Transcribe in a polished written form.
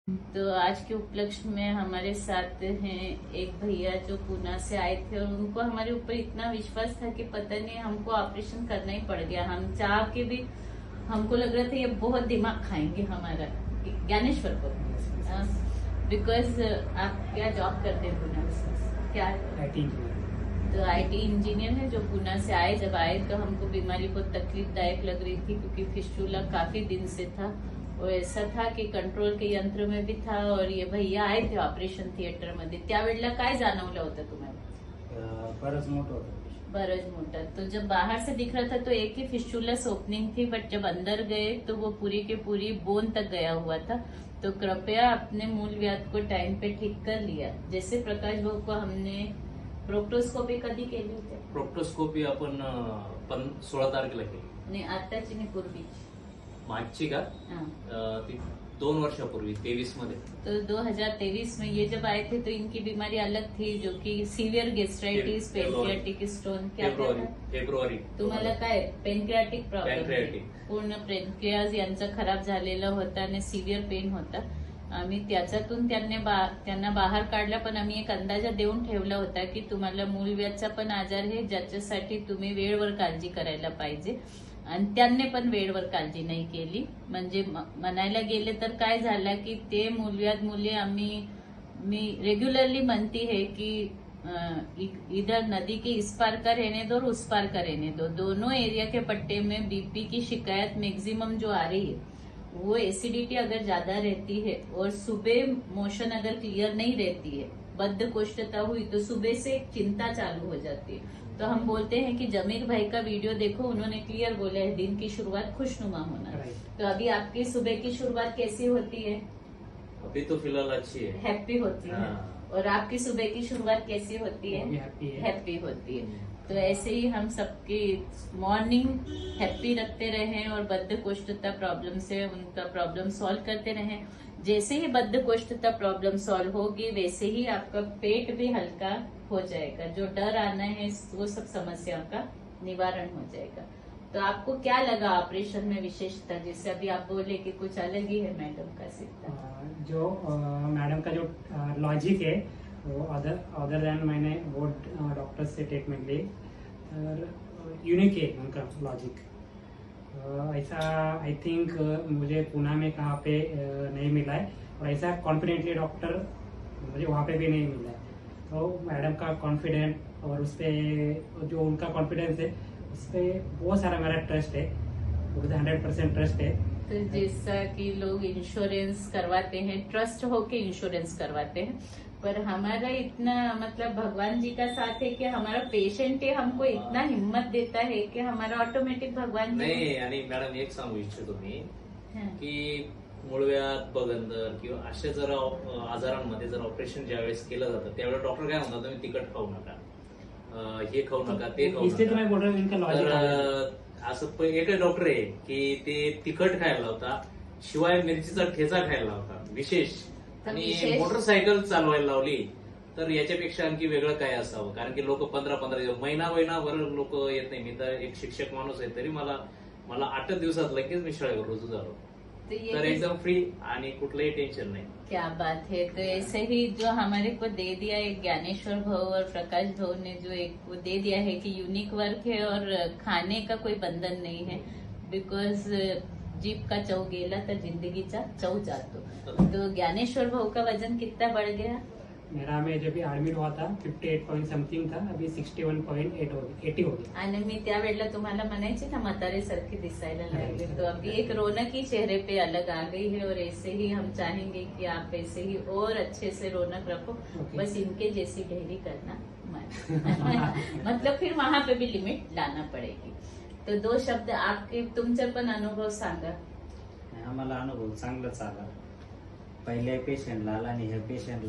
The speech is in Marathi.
तो आज के उपलक्ष्य में हमारे साथ हैं एक भैया जो पूना से आए थे और उनको हमारे ऊपर इतना विश्वास था कि पता नहीं हमको ऑपरेशन करना ही पड़ गया। हम चाह के भी हमको लग रहा था ये बहुत दिमाग खाएंगे हमारा ज्ञानेश्वर को। बिकॉज आप क्या जॉब करते हैं पूना में? क्या IT इंजीनियर। तो IT इंजीनियर है जो पूना से आए। जब आए तो हमको बीमारी बहुत तकलीफदायक लग रही थी क्योंकि फिस्टुला काफी दिन से था और ऐसा था की कंट्रोल के यंत्र में भी था। और ये भैया आए थे ऑपरेशन थिएटर मध्ये, त्यावेळेला काय जाणवलं होतं तुम्हाला? बरंच मोठं होतं. बरच मोटा। तो जब बाहर से दिख रहा था तो एक ही फिस्टुलस ओपनिंग थी, बट जब अंदर गए तो वो पूरी के पूरी बोन तक गया हुआ था। तो कृपया अपने मूल व्याध को टाइम पे ठीक कर लिया। जैसे प्रकाश भाऊ को हमने प्रोक्टोस्कोपी कधी केली होती? प्रोक्टोस्कोपी आपण 16 तारखेला केली. नाही आताची नाही, पूर्वीची. मागची का? हाँ। ती 2 वर्षापूर्वी 23 मध्ये. तो 2023 में ये जब आए थे तो इनकी बीमारी अलग थी जो कि सीवियर गेस्ट्राइटिस, पेनक्रियाटिक स्टोन. क्या फेब्रुवारी. तुम्हाला काय पेनक्रियाटिक प्रॉब्लेम? Pancreatic. पूर्ण पेनक्रियाज यांचा खराब झालेला होता आणि सिव्हिअर पेन होता. आम्ही त्याच्यातून त्यांना बाहेर काढला, पण आम्ही एक अंदाजा देऊन ठेवला होता की तुम्हाला मूलव्याधचा पण आजार आहे ज्याच्यासाठी तुम्ही वेळेवर काळजी करायला पाहिजे. आणि त्यांनी पण वेळेवर काळजी नाही केली. म्हणजे म्हणायला गेले तर काय झालं की ते मूलव्याध मुले मी रेग्युलरली म्हणती है कि इधर नदी के इस पार का रहने दो और उस पार का रहने दो, दोनों एरिया के पट्टे में बीपी की शिकायत मैक्सिमम जो आ रही है वो एसिडिटी अगर ज्यादा रहती है और सुबह मोशन अगर क्लियर नहीं रहती है, बद्धकोष्ठता हुई तो सुबह से एक चिंता चालू हो जाती है. तो हम बोलते हैं कि जमीर भाई का वीडियो देखो, उन्होंने क्लियर बोला है दिन की शुरुआत खुशनुमा होना. तो अभी आपकी सुबह की शुरुआत कैसी होती है? अभी तो फिलहाल अच्छी है. हैप्पी होती है. और आपकी सुबह की शुरुआत कैसी होती है? हैप्पी होती है. तो ऐसे ही हम सबकी मॉर्निंग हैप्पी रखते रहें और बद्धकोष्ठता प्रॉब्लम से उनका प्रॉब्लम सॉल्व करते रहें. जैसे ही बद्धकोष्ठता प्रॉब्लम सॉल्व होगी वैसे ही आपका पेट भी हल्का हो जाएगा. जो डर आना है वो सब समस्याओं का निवारण हो जाएगा. तो आपको क्या लगा ऑपरेशन में विशेषता? जैसे अभी आप बोले कि कुछ अलग ही है मैडम का सिद्धांत. जो मैडम का जो लॉजिक है वो अदर देन मैंने वो डॉक्टर से ट्रीटमेंट ली और यूनिक है उनका लॉजिक. ऐसा आई थिंक मुझे पुणे में कहाँ पे नहीं मिला है और ऐसा कॉन्फिडेंटली डॉक्टर मुझे वहाँ पे भी नहीं मिला है. तो मैडम का कॉन्फिडेंट और उस पर जो उनका कॉन्फिडेंस है उस पर बहुत सारा मेरा ट्रस्ट है, 100% ट्रस्ट है. तो जैसा कि लोग इंश्योरेंस करवाते हैं, ट्रस्ट होके इंश्योरेंस करवाते हैं, पर हमारा इतना मतलब भगवान जी का साथ है कि हमारा पेशेंट है हमको इतना हिम्मत देता है कि हमारा ऑटोमेटिक भगवान जी. नाही, आणि मॅडम एक सांगू इच्छितो मी हाँ. की मूळव्याध, बगंदर किंवा अशा जर आजारांमध्ये जर ऑपरेशन ज्यावेळेस केलं जातं त्यावेळेस डॉक्टर काय म्हणतात, तुम्ही तिखट खाऊ नका, हे खाऊ नका, ते खाऊ इसलिए तो मैं नका. बोल रहा हूँ इनका लॉजिक तर असं एकच डॉक्टर आहे की ते तिखट खायला लावता, शिवाय मिरचीचा ठेचा खायला लावता विशेष, आणि मोटरसायकल चालवायला लावली. तर याच्यापेक्षा आणखी वेगळं काय असावं? कारण की लोक 15 दिवस, महिनाभर लोक येत नाही. मी तर एक शिक्षक माणूस आहे तरी मला 8 दिवसात लगेच मी शाळेवर रुजू झालो. तर एकदम फ्री आणि कुठलंही टेन्शन नाही. क्या बात है. तो ऐसे ही जो हमारे को दे दिया एक ज्ञानेश्वर भाऊ और प्रकाश भाऊ ने जो एक वो दे दिया है कि यूनिक वर्क है और खाने का कोई बंधन नहीं है. बिकॉज जीभ का चव गेला तर जिंदगीचा चव जातो. तो ज्ञानेश्वर भाऊ का वजन कितना बढ़ गया? मेरा में जब भी एडमिट हुआ था 58 पॉइंट समथिंग था, अभी 61.8 हो गया, 80 हो गया. आणि मी त्यावेळेला तुम्हाला म्हणायची ना म्हातारेसारखी दिसायला लागली. तो अभी एक रौनक ही चेहरे पे अलग आ गई है और ऐसे ही हम चाहेंगे कि आप ऐसे ही और अच्छे से रौनक रखो. बस इनके जैसी ढेरी करना मत. मतलब फिर वहां पे भी लिमिट लाना पड़ेगी. तो 2 शब्द आपके तुमचे पण अनुभव सांगा. आम्हाला अनुभव चांगलाच आला. पहिल्या पेशंटला आला आणि ह्या पेशंटला